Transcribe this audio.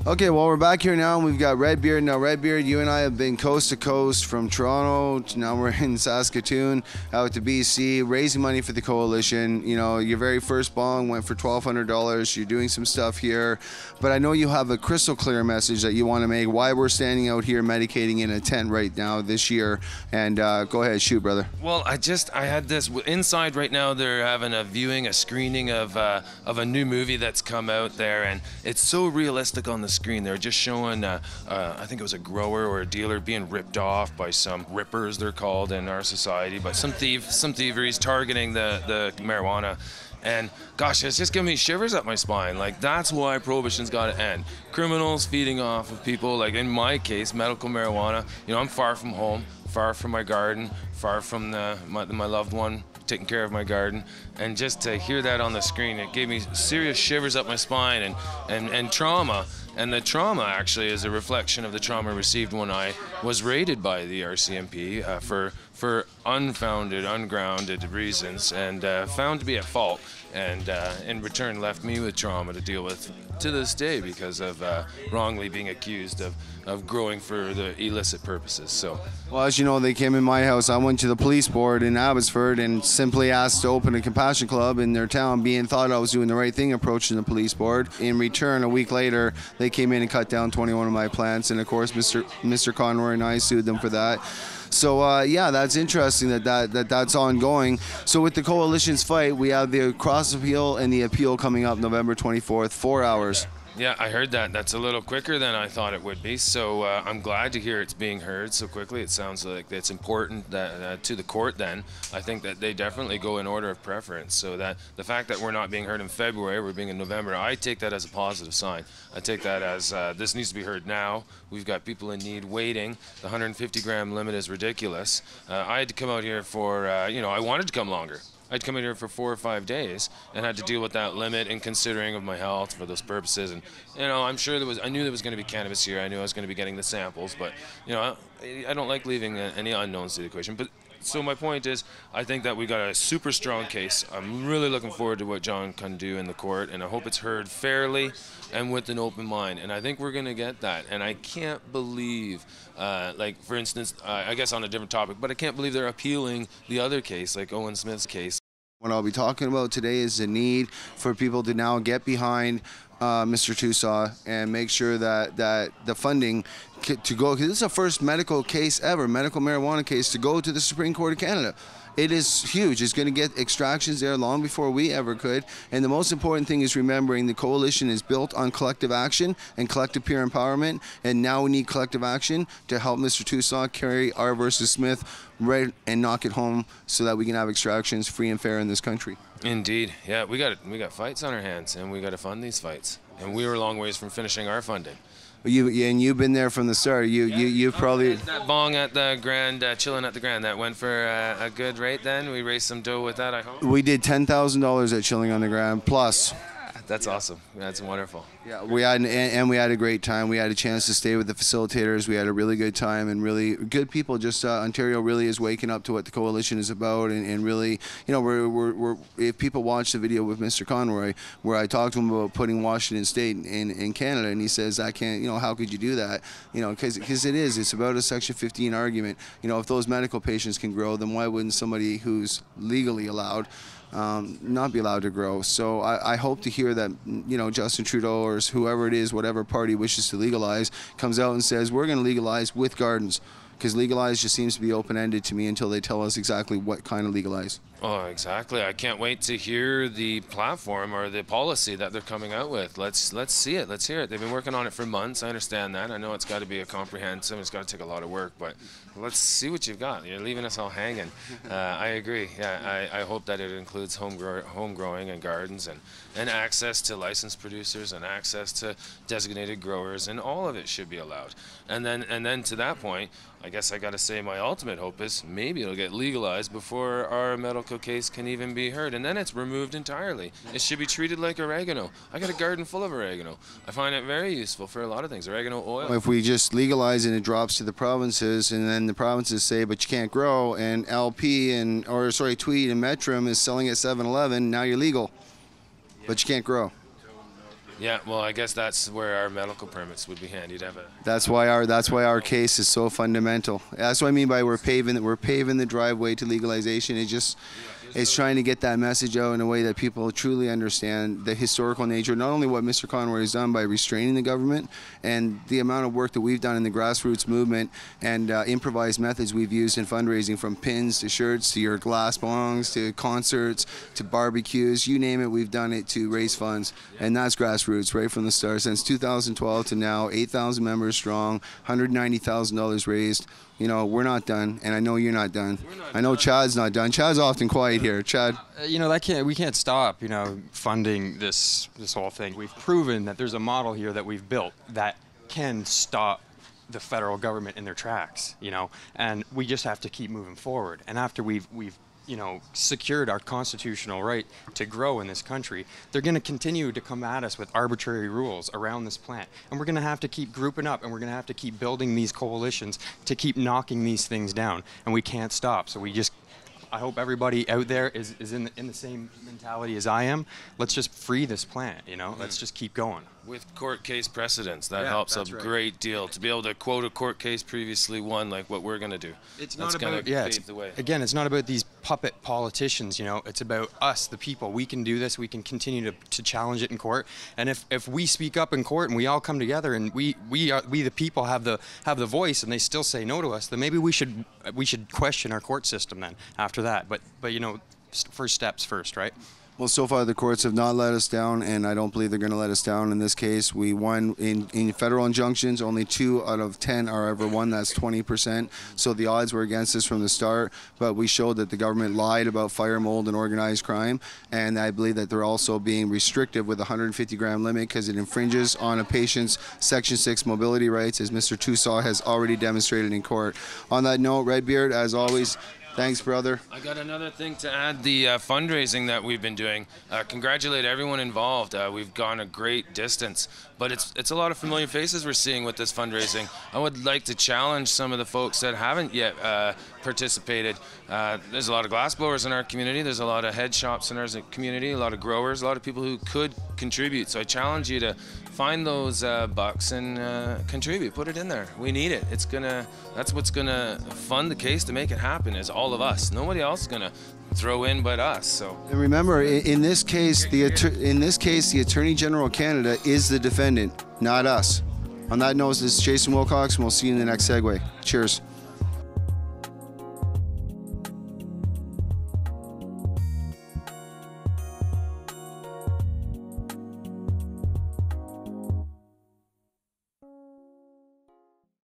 Okay, well, we're back here now, and we've got Redbeard. Now, Redbeard, you and I have been coast to coast from Toronto to now we're in Saskatoon, out to BC, raising money for the coalition. You know, your very first bong went for $1,200. You're doing some stuff here, but I know you have a crystal clear message that you want to make, why we're standing out here medicating in a tent right now this year. And go ahead, shoot, brother. Well, I had this inside right now. They're having a screening of a new movie that's come out there, and it's so realistic on the screen. They're just showing, I think it was a grower or a dealer being ripped off by some rippers, they're called in our society, but some thieveries targeting the marijuana. And gosh, it's just giving me shivers up my spine. Like, that's why prohibition's got to end. Criminals feeding off of people, like in my case, medical marijuana. You know, I'm far from home, far from my garden, far from my loved one, taking care of my garden, and just to hear that on the screen, it gave me serious shivers up my spine and trauma. And the trauma actually is a reflection of the trauma received when I was raided by the RCMP for unfounded, ungrounded reasons, and found to be at fault, and in return left me with trauma to deal with to this day because of wrongly being accused of growing for the illicit purposes. So, well, as you know, they came in my house. I went to the police board in Abbotsford and simply asked to open a compassion club in their town, being thought I was doing the right thing approaching the police board. In return, a week later, they came in and cut down 21 of my plants, and of course Mr. Conroy and I sued them for that. So yeah, that's interesting that's ongoing. So with the coalition's fight, we have the cross appeal and the appeal coming up November 24th, 4 hours. Yeah, I heard that. That's a little quicker than I thought it would be. So I'm glad to hear it's being heard so quickly. It sounds like it's important that, to the court then. I think that they definitely go in order of preference. So that the fact that we're not being heard in February, we're being in November, I take that as a positive sign. I take that as this needs to be heard now. We've got people in need waiting. The 150-gram limit is ridiculous. I had to come out here for, I wanted to come longer. I'd come in here for 4 or 5 days and had to deal with that limit in considering of my health for those purposes. And, I'm sure I knew there was going to be cannabis here. I knew I was going to be getting the samples, but, I don't like leaving any unknowns to the equation. But so my point is, I think that we got a super strong case. I'm really looking forward to what John can do in the court, and I hope it's heard fairly and with an open mind. And I think we're going to get that. And I can't believe, like, for instance, I guess on a different topic, but I can't believe they're appealing the other case, like Owen Smith's case. What I'll be talking about today is the need for people to now get behind Mr. Tusaw and make sure that the funding to go, because this is the first medical case ever, medical marijuana case, to go to the Supreme Court of Canada. It is huge. It's going to get extractions there long before we ever could. And the most important thing is remembering the coalition is built on collective action and collective peer empowerment. And now we need collective action to help Mr. Tusaw carry R versus Smith right and knock it home so that we can have extractions free and fair in this country. Indeed. Yeah, we got fights on our hands, and we got to fund these fights. And we were a long ways from finishing our funding. You've been there from the start. You've probably that bong at the Grand, chilling at the Grand. That went for a good rate. Then we raised some dough with that, I hope. We did $10,000 at Chilling on the Grand plus. That's awesome. That's wonderful. Yeah, we had a great time. We had a chance to stay with the facilitators. We had a really good time and really good people. Just Ontario really is waking up to what the coalition is about, and really, we're if people watch the video with Mr. Conroy, where I talked to him about putting Washington State in Canada, and he says, I can't, how could you do that? Because it's about a Section 15 argument. If those medical patients can grow, then why wouldn't somebody who's legally allowed not be allowed to grow? So I hope to hear that Justin Trudeau or whoever it is, whatever party wishes to legalize, comes out and says we're going to legalize with gardens, because legalize just seems to be open-ended to me until they tell us exactly what kind of legalize. Oh, exactly. I can't wait to hear the platform or the policy that they're coming out with. Let's see it. Let's hear it. They've been working on it for months. I understand that. I know it's got to be a comprehensive. It's got to take a lot of work, but let's see what you've got. You're leaving us all hanging. I agree. Yeah, I hope that it includes home growing and gardens and access to licensed producers and access to designated growers, and all of it should be allowed. And then to that point, I guess I got to say my ultimate hope is maybe it'll get legalized before our medical case can even be heard, and then it's removed entirely. It should be treated like oregano. I got a garden full of oregano. I find it very useful for a lot of things. Oregano oil. If we just legalize and it drops to the provinces, and then the provinces say, but you can't grow, and LP Tweed and Metrum is selling at 7-Eleven, now you're legal, but you can't grow. Yeah, well, I guess that's where our medical permits would be handy to have a. That's why our case is so fundamental. That's what I mean by we're paving the driveway to legalization. It's trying to get that message out in a way that people truly understand the historical nature, not only what Mr. Conroy has done by restraining the government and the amount of work that we've done in the grassroots movement and improvised methods we've used in fundraising, from pins to shirts to your glass bongs to concerts to barbecues, you name it, we've done it to raise funds. And that's grassroots right from the start. Since 2012 to now, 8,000 members strong, $190,000 raised. You know, we're not done, and I know you're not done. I know Chad's not done. Chad's often quiet here. Chad? You know, we can't stop, you know, funding this whole thing. We've proven that there's a model here that we've built that can stop the federal government in their tracks, you know, and we just have to keep moving forward. And after we've you know, secured our constitutional right to grow in this country, they're going to continue to come at us with arbitrary rules around this plant. And we're going to have to keep grouping up, and we're going to have to keep building these coalitions to keep knocking these things down. And we can't stop. So I hope everybody out there is in the same mentality as I am. Let's just free this plant, you know? Let's just keep going. With court case precedents, that helps a great deal. To be able to quote a court case previously won, like what we're going to do. It's not about, pave the way. Again, it's not about these puppet politicians, you know? It's about us, the people. We can do this. We can continue to challenge it in court. And if we speak up in court and we all come together and we the people have the voice and they still say no to us, then maybe we should question our court system then after that. But you know, first steps first, right? Well, so far the courts have not let us down, and I don't believe they're going to let us down in this case. We won in federal injunctions. Only 2 out of 10 are ever won. That's 20%. So the odds were against us from the start, but we showed that the government lied about fire, mold, and organized crime, and I believe that they're also being restrictive with a 150-gram limit because it infringes on a patient's Section 6 mobility rights, as Mr. Tusaw has already demonstrated in court. On that note, Redbeard, as always, thanks, brother. I got another thing to add, the fundraising that we've been doing. Congratulate everyone involved. We've gone a great distance, but it's a lot of familiar faces we're seeing with this fundraising. I would like to challenge some of the folks that haven't yet participated. There's a lot of glassblowers in our community. There's a lot of head shops in our community, a lot of growers, a lot of people who could contribute. So I challenge you to find those bucks and contribute. Put it in there. We need it. That's what's gonna fund the case to make it happen. Is all of us. Nobody else is gonna throw in but us. So. And remember, in this case, the Attorney General of Canada is the defendant, not us. On that note, this is Jason Wilcox, and we'll see you in the next segue. Cheers.